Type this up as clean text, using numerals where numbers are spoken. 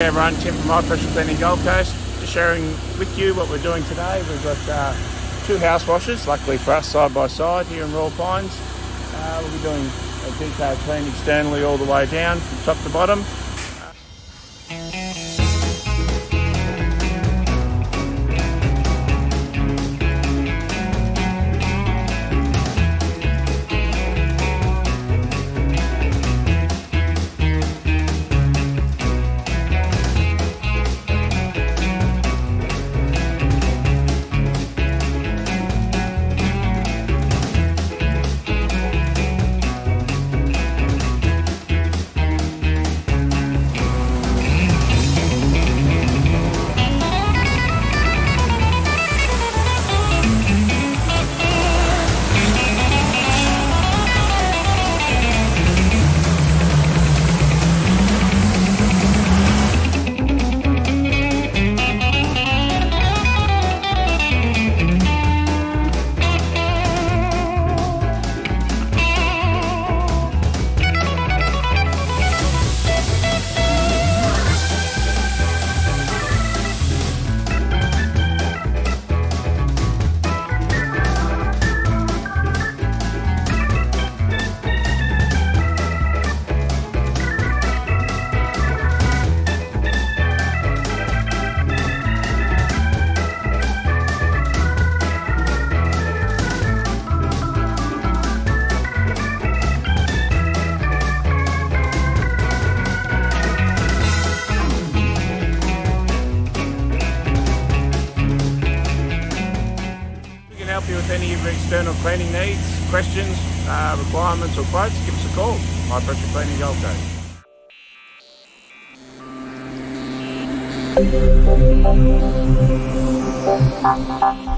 Hey everyone, Tim from High Pressure Cleaning Gold Coast. Just sharing with you what we're doing today. We've got two house washes, luckily for us, side by side here in Royal Pines. We'll be doing a detailed clean externally all the way down from top to bottom. Help you with any of your external cleaning needs, questions, requirements or quotes, give us a call. High Pressure Cleaning Gold Coast.